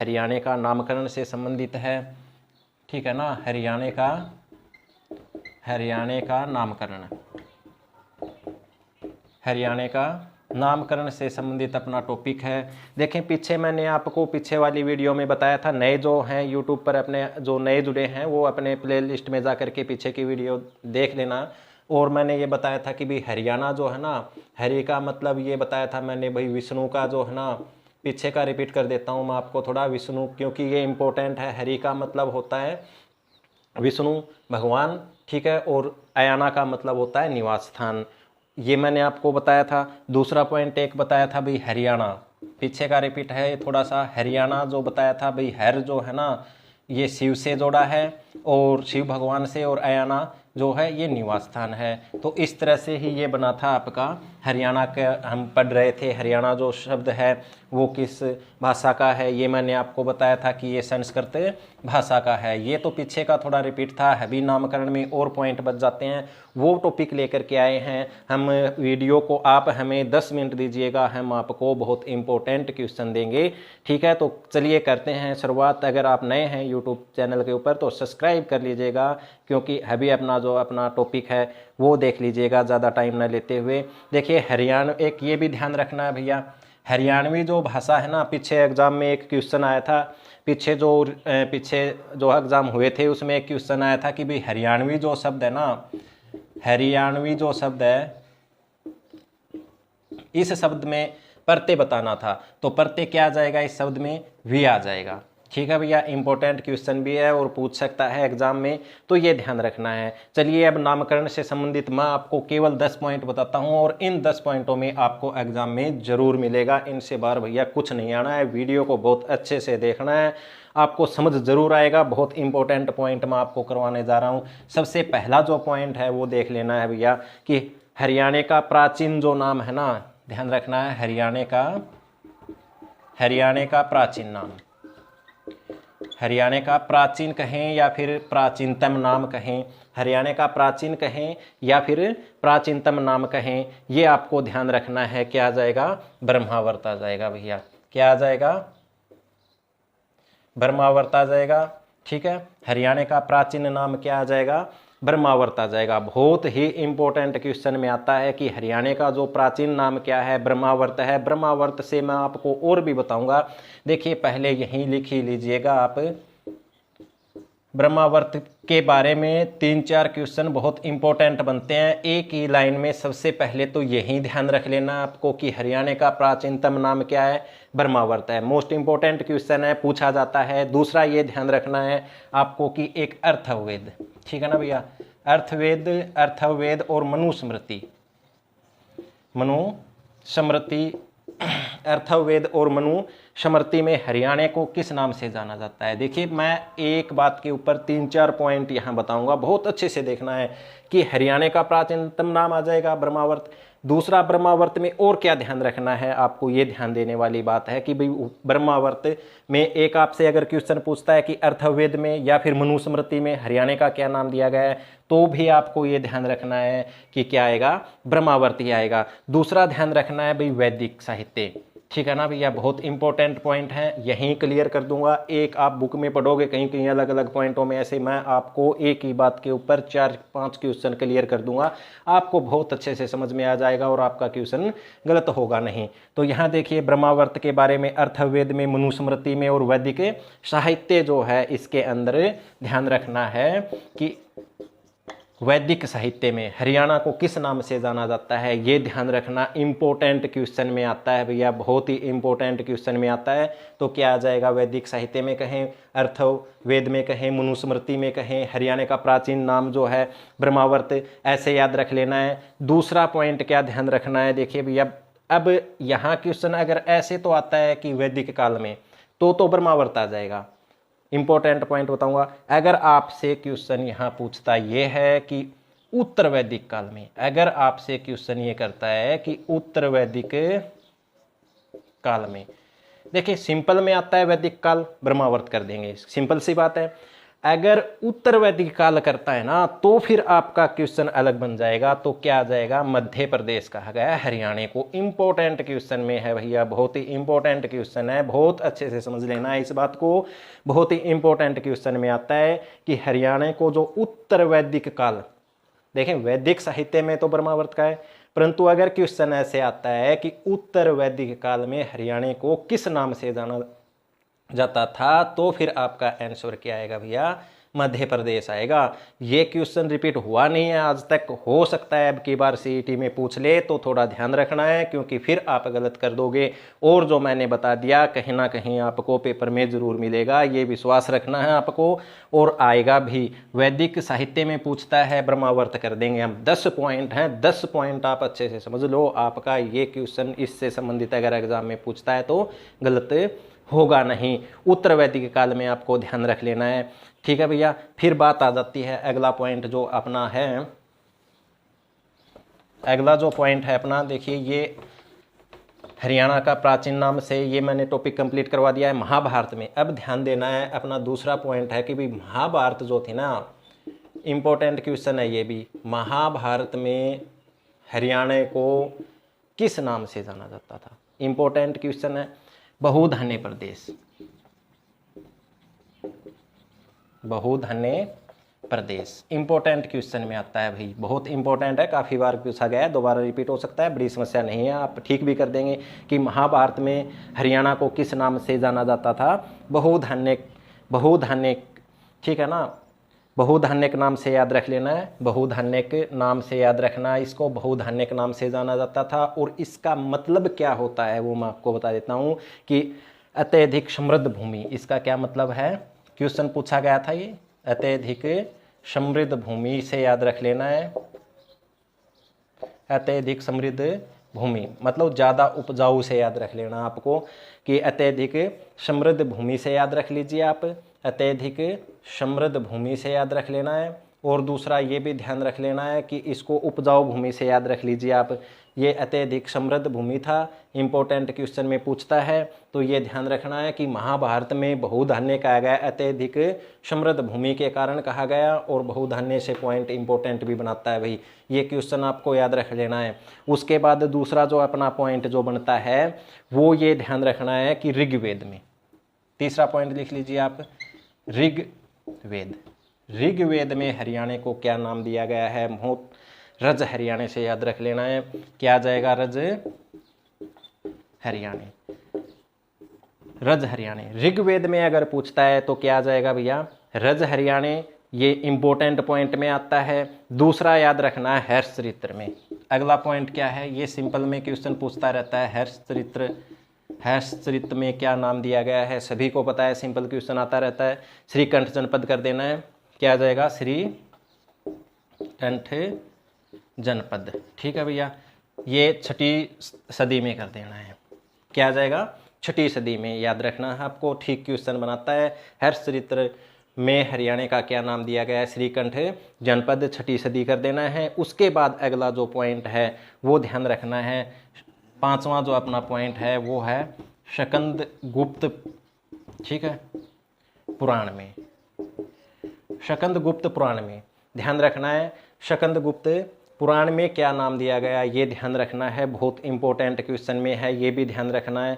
हरियाणा का नामकरण से संबंधित है, ठीक है ना। हरियाणा का नामकरण, हरियाणा का नामकरण से संबंधित अपना टॉपिक है। देखें पीछे मैंने आपको पीछे वाली वीडियो में बताया था, नए जो हैं यूट्यूब पर अपने जो नए जुड़े हैं वो अपने प्लेलिस्ट में जा करके पीछे की वीडियो देख लेना। और मैंने ये बताया था कि भाई हरियाणा जो है ना, हरि का मतलब ये बताया था मैंने भाई विष्णु का जो है ना, पीछे का रिपीट कर देता हूँ मैं आपको थोड़ा, विष्णु, क्योंकि ये इंपॉर्टेंट है। हरि का मतलब होता है विष्णु भगवान, ठीक है। और अयाना का मतलब होता है निवास स्थान, ये मैंने आपको बताया था। दूसरा पॉइंट एक बताया था भाई हरियाणा, पीछे का रिपीट है थोड़ा सा। हरियाणा जो बताया था भाई, हर जो है ना ये शिव से जोड़ा है और शिव भगवान से, और अयाना जो है ये निवास स्थान है। तो इस तरह से ही ये बना था आपका हरियाणा का। हम पढ़ रहे थे हरियाणा जो शब्द है वो किस भाषा का है, ये मैंने आपको बताया था कि ये संस्कृत भाषा का है। ये तो पीछे का थोड़ा रिपीट था, अभी नामकरण में और पॉइंट बच जाते हैं, वो टॉपिक लेकर के आए हैं हम। वीडियो को आप हमें 10 मिनट दीजिएगा, हम आपको बहुत इंपॉर्टेंट क्वेश्चन देंगे, ठीक है। तो चलिए करते हैं शुरुआत। अगर आप नए हैं यूट्यूब चैनल के ऊपर तो सब्सक्राइब कर लीजिएगा, क्योंकि अभी अपना टॉपिक है वो देख लीजिएगा ज़्यादा टाइम ना लेते हुए। देखिए हरियाणा, एक ये भी ध्यान रखना है भैया, हरियाणवी जो भाषा है ना, पीछे एग्जाम में एक क्वेश्चन आया था, पीछे जो एग्जाम हुए थे उसमें एक क्वेश्चन आया था कि भाई हरियाणवी जो शब्द है ना, हरियाणवी जो शब्द है इस शब्द में प्रत्यय बताना था, तो प्रत्यय क्या आ जाएगा इस शब्द में, वी आ जाएगा, ठीक है भैया। इंपॉर्टेंट क्वेश्चन भी है और पूछ सकता है एग्जाम में, तो ये ध्यान रखना है। चलिए अब नामकरण से संबंधित मैं आपको केवल 10 पॉइंट बताता हूं, और इन 10 पॉइंटों में आपको एग्जाम में जरूर मिलेगा, इनसे बाहर भैया कुछ नहीं आना है। वीडियो को बहुत अच्छे से देखना है, आपको समझ जरूर आएगा। बहुत इंपॉर्टेंट पॉइंट मैं आपको करवाने जा रहा हूँ। सबसे पहला जो पॉइंट है वो देख लेना है भैया कि हरियाणा का प्राचीन जो नाम है ना, ध्यान रखना है, हरियाणा का प्राचीन नाम, हरियाणा का प्राचीन कहें या फिर प्राचीनतम नाम कहें, हरियाणा का प्राचीन कहें या फिर प्राचीनतम नाम कहें, ये आपको ध्यान रखना है। क्या आ जाएगा, ब्रह्मावर्त आ जाएगा भैया। क्या आ जाएगा, ब्रह्मावर्त आ जाएगा, ठीक है। हरियाणा का प्राचीन नाम क्या आ जाएगा, ब्रह्मावर्त आ जाएगा। बहुत ही इंपॉर्टेंट क्वेश्चन में आता है कि हरियाणा का जो प्राचीन नाम क्या है, ब्रह्मावर्त है। ब्रह्मावर्त से मैं आपको और भी बताऊंगा, देखिए पहले यहीं लिख ही लीजिएगा आप। ब्रह्मावर्त के बारे में 3-4 क्वेश्चन बहुत इंपॉर्टेंट बनते हैं एक ही लाइन में। सबसे पहले तो यही ध्यान रख लेना आपको कि हरियाणा का प्राचीनतम नाम क्या है, ब्रह्मावर्त है। मोस्ट इंपॉर्टेंट क्वेश्चन है, पूछा जाता है। दूसरा ये ध्यान रखना है आपको कि एक अर्थवेद, ठीक है ना भैया, अर्थवेद और मनुस्मृति, अर्थवेद और मनुस्मृति में हरियाणा को किस नाम से जाना जाता है। देखिए मैं एक बात के ऊपर 3-4 पॉइंट यहाँ बताऊंगा, बहुत अच्छे से देखना है कि हरियाणा का प्राचीनतम नाम आ जाएगा ब्रह्मावर्त। दूसरा ब्रह्मावर्त में और क्या ध्यान रखना है आपको, ये ध्यान देने वाली बात है कि भाई ब्रह्मावर्त में एक आपसे अगर क्वेश्चन पूछता है कि अर्थवेद में या फिर मनुस्मृति में हरियाणा का क्या नाम दिया गया है, तो भी आपको ये ध्यान रखना है कि क्या आएगा, ब्रह्मावर्त ही आएगा। दूसरा ध्यान रखना है भाई वैदिक साहित्य, ठीक है ना भैया, बहुत इंपॉर्टेंट पॉइंट है, यहीं क्लियर कर दूंगा। एक आप बुक में पढ़ोगे कहीं कहीं अलग अलग पॉइंटों में, ऐसे मैं आपको एक ही बात के ऊपर 4-5 क्वेश्चन क्लियर कर दूंगा, आपको बहुत अच्छे से समझ में आ जाएगा और आपका क्वेश्चन गलत होगा नहीं। तो यहाँ देखिए ब्रह्मावर्त के बारे में अर्थवेद में, मनुस्मृति में और वैदिक साहित्य जो है इसके अंदर ध्यान रखना है कि वैदिक साहित्य में हरियाणा को किस नाम से जाना जाता है, ये ध्यान रखना। इंपॉर्टेंट क्वेश्चन में आता है भैया, बहुत ही इंपॉर्टेंट क्वेश्चन में आता है। तो क्या आ जाएगा, वैदिक साहित्य में कहें, अर्थवेद में कहें, मनुस्मृति में कहें, हरियाणा का प्राचीन नाम जो है ब्रह्मावर्त, ऐसे याद रख लेना है। दूसरा पॉइंट क्या ध्यान रखना है, देखिए भैया अब यहाँ क्वेश्चन अगर ऐसे तो आता है कि वैदिक काल में, तो ब्रह्मावर्त आ जाएगा। इंपॉर्टेंट पॉइंट बताऊंगा, अगर आपसे क्वेश्चन यहाँ पूछता ये है कि उत्तर वैदिक काल में, अगर आपसे क्वेश्चन ये करता है कि उत्तर वैदिक काल में, देखिए सिंपल में आता है वैदिक काल, ब्रह्मावर्त कर देंगे, सिंपल सी बात है। अगर उत्तर वैदिक काल करता है ना तो फिर आपका क्वेश्चन अलग बन जाएगा। तो क्या आ जाएगा, मध्य प्रदेश कहा गया है हरियाणा को। इंपॉर्टेंट क्वेश्चन में है भैया, बहुत ही इंपॉर्टेंट क्वेश्चन है, बहुत अच्छे से समझ लेना है इस बात को। बहुत ही इंपॉर्टेंट क्वेश्चन में आता है कि हरियाणा को जो उत्तर वैदिक काल, देखें वैदिक साहित्य में तो ब्रह्मावर्त का है, परंतु अगर क्वेश्चन ऐसे आता है कि उत्तर वैदिक काल में हरियाणा को किस नाम से जाना जाता था, तो फिर आपका आंसर क्या आएगा भैया, मध्य प्रदेश आएगा। ये क्वेश्चन रिपीट हुआ नहीं है आज तक, हो सकता है अब की बार सीईटी में पूछ ले, तो थोड़ा ध्यान रखना है क्योंकि फिर आप गलत कर दोगे। और जो मैंने बता दिया कहीं ना कहीं आपको पेपर में जरूर मिलेगा, ये विश्वास रखना है आपको, और आएगा भी। वैदिक साहित्य में पूछता है, ब्रह्मावर्त कर देंगे हम। 10 पॉइंट हैं, 10 पॉइंट आप अच्छे से समझ लो। आपका ये क्वेश्चन इससे संबंधित अगर एग्जाम में पूछता है तो गलत होगा नहीं। उत्तर वैदिक काल में आपको ध्यान रख लेना है, ठीक है भैया। फिर बात आ जाती है अगला पॉइंट जो अपना है, अगला जो पॉइंट है अपना, देखिए ये हरियाणा का प्राचीन नाम से, ये मैंने टॉपिक कंप्लीट करवा दिया है। महाभारत में अब ध्यान देना है, अपना दूसरा पॉइंट है कि भाई महाभारत जो थी ना, इंपॉर्टेंट क्वेश्चन है ये भी। महाभारत में हरियाणा को किस नाम से जाना जाता था, इंपॉर्टेंट क्वेश्चन है। बहुधन्य प्रदेश, बहुधन्य प्रदेश इंपॉर्टेंट क्वेश्चन में आता है भाई, बहुत इंपॉर्टेंट है, काफ़ी बार पूछा गया है, दोबारा रिपीट हो सकता है, बड़ी समस्या नहीं है, आप ठीक भी कर देंगे। कि महाभारत में हरियाणा को किस नाम से जाना जाता था, बहुधन्य, बहुधन्य, ठीक है ना, बहुधन्य के नाम से याद रख लेना है, बहुधन्य के नाम से याद रखना है इसको, बहुधन्य के नाम से जाना जाता था। और इसका मतलब क्या होता है वो मैं आपको बता देता हूँ कि अत्यधिक समृद्ध भूमि, इसका क्या मतलब है, क्वेश्चन पूछा गया था ये, अत्यधिक समृद्ध भूमि से याद रख लेना है। अत्यधिक समृद्ध भूमि मतलब ज़्यादा उपजाऊ से याद रख लेना आपको, कि अत्यधिक समृद्ध भूमि से याद रख लीजिए आप, अत्यधिक समृद्ध भूमि से याद रख लेना है। और दूसरा ये भी ध्यान रख लेना है कि इसको उपजाऊ भूमि से याद रख लीजिए आप। ये अत्यधिक समृद्ध भूमि था, इंपॉर्टेंट क्वेश्चन में पूछता है, तो ये ध्यान रखना है कि महाभारत में बहुधन्य कहा गया, अत्यधिक समृद्ध भूमि के कारण कहा गया, और बहुधन्य से पॉइंट इंपॉर्टेंट भी बनाता है भाई, ये क्वेश्चन आपको याद रख लेना है। उसके बाद दूसरा जो अपना पॉइंट जो बनता है वो ये ध्यान रखना है कि ऋग्वेद में, तीसरा पॉइंट लिख लीजिए आप, ऋग्वेद, ऋग्वेद में हरियाणा को क्या नाम दिया गया है, बहुत रज हरियाणा से याद रख लेना है, क्या आ जाएगा, रज हरियाणा, रज हरियाणा। ऋग्वेद में अगर पूछता है तो क्या आ जाएगा भैया, रज हरियाणा, ये इंपॉर्टेंट पॉइंट में आता है। दूसरा याद रखना है हर्ष चरित्र में। अगला पॉइंट क्या है, ये सिंपल में क्वेश्चन पूछता रहता है, हर्ष चरित्र, हर्ष चरित्र में क्या नाम दिया गया है, सभी को पता है, सिंपल क्वेश्चन आता रहता है। श्रीकंठ जनपद कर देना है, क्या आ जाएगा, श्रीकंठ जनपद, ठीक है भैया। ये 6ठी सदी में कर देना है, क्या आ जाएगा, 6ठी सदी में, याद रखना है आपको, ठीक क्वेश्चन बनाता है। हर्ष चरित्र में हरियाणा का क्या नाम दिया गया है, श्रीकंठ जनपद, 6ठी सदी कर देना है। उसके बाद अगला जो पॉइंट है वो ध्यान रखना है, 5वां जो अपना पॉइंट है वो है शकंद गुप्त, ठीक है, पुराण में, शकंद गुप्त पुराण में ध्यान रखना है, शकंद गुप्त पुराण में क्या नाम दिया गया ये ध्यान रखना है, बहुत इंपॉर्टेंट क्वेश्चन में है, ये भी ध्यान रखना है।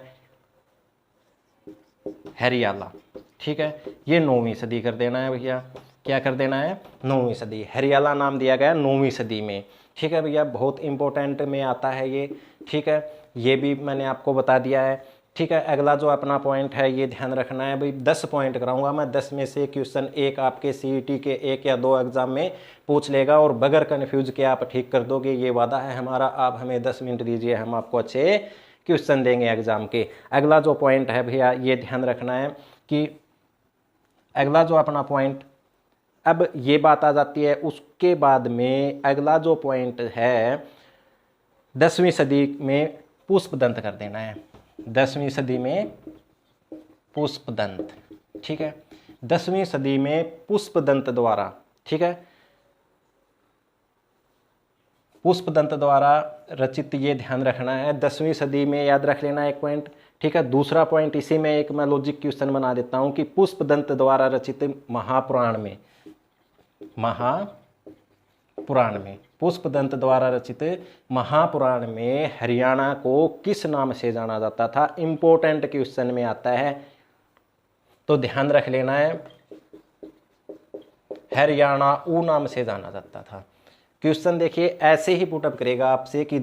हरियाला, ठीक है, ये 9वीं सदी कर देना है भैया, क्या कर देना है, 9वीं सदी, हरियाला नाम दिया गया 9वीं सदी में, ठीक है भैया, बहुत इंपॉर्टेंट में आता है ये, ठीक है, ये भी मैंने आपको बता दिया है, ठीक है। अगला जो अपना पॉइंट है ये ध्यान रखना है भाई, 10 पॉइंट कराऊंगा मैं, 10 में से क्वेश्चन एक आपके सीईटी के 1 या 2 एग्जाम में पूछ लेगा, और बगैर कन्फ्यूज के आप ठीक कर दोगे, ये वादा है हमारा। आप हमें 10 मिनट दीजिए, हम आपको अच्छे क्वेश्चन देंगे एग्जाम के। अगला जो पॉइंट है भैया ये ध्यान रखना है कि अगला जो अपना पॉइंट, अब ये बात आ जाती है, उसके बाद में अगला जो पॉइंट है 10वीं सदी में पुष्पदंत कर देना है, 10वीं सदी में पुष्पदंत, ठीक है, 10वीं सदी में पुष्पदंत द्वारा, ठीक है, पुष्पदंत द्वारा रचित, ये ध्यान रखना है, 10वीं सदी में, याद रख लेना एक पॉइंट। ठीक है, दूसरा पॉइंट इसी में एक मैं लॉजिक क्वेश्चन बना देता हूं कि पुष्पदंत द्वारा रचित महापुराण में, पुष्पदंत द्वारा रचित महापुराण में हरियाणा को किस नाम से जाना जाता था। इंपॉर्टेंट क्वेश्चन में आता है, तो ध्यान रख लेना है, हरियाणा ऊ नाम से जाना जाता था। क्वेश्चन देखिए ऐसे ही पुटअप करेगा आपसे कि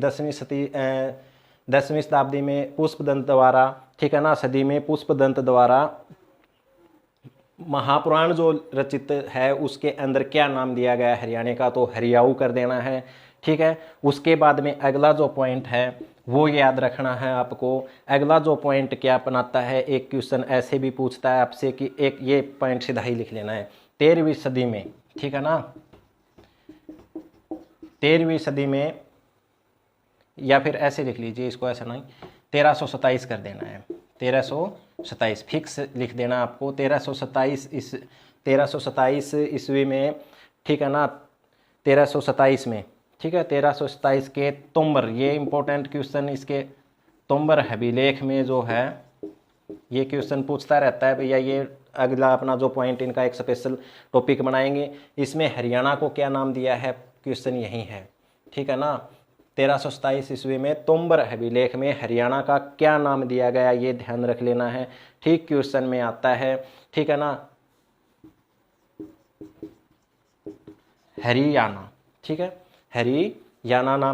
10वीं शताब्दी में पुष्पदंत द्वारा, ठीक है ना, सदी में पुष्पदंत द्वारा महापुराण जो रचित है उसके अंदर क्या नाम दिया गया है हरियाणा का, तो हरियाऊ कर देना है। ठीक है, उसके बाद में अगला जो पॉइंट है वो याद रखना है आपको। अगला जो पॉइंट क्या बनाता है, एक क्वेश्चन ऐसे भी पूछता है आपसे कि एक ये पॉइंट सीधा ही लिख लेना है, 13वीं सदी में, ठीक है ना, 13वीं सदी में, या फिर ऐसे लिख लीजिए इसको, ऐसा नहीं, 1327 कर देना है, 1327 फिक्स लिख देना आपको। 1327 ईस्वी में, ठीक है ना, 1327 में, ठीक है, 1327 के तोमर, ये इंपॉर्टेंट क्वेश्चन इसके तोमर अभिलेख में जो है ये क्वेश्चन पूछता रहता है भैया। ये अगला अपना जो पॉइंट इनका एक स्पेशल टॉपिक बनाएंगे, इसमें हरियाणा को क्या नाम दिया है, क्वेश्चन यही है। ठीक है ना, 1327 ईस्वी में तोमर अभिलेख में हरियाणा का क्या नाम दिया गया, ये ध्यान रख लेना है। ठीक, क्वेश्चन में आता है, ठीक है ना, हरियाणा, ठीक है, हरियाणा नाम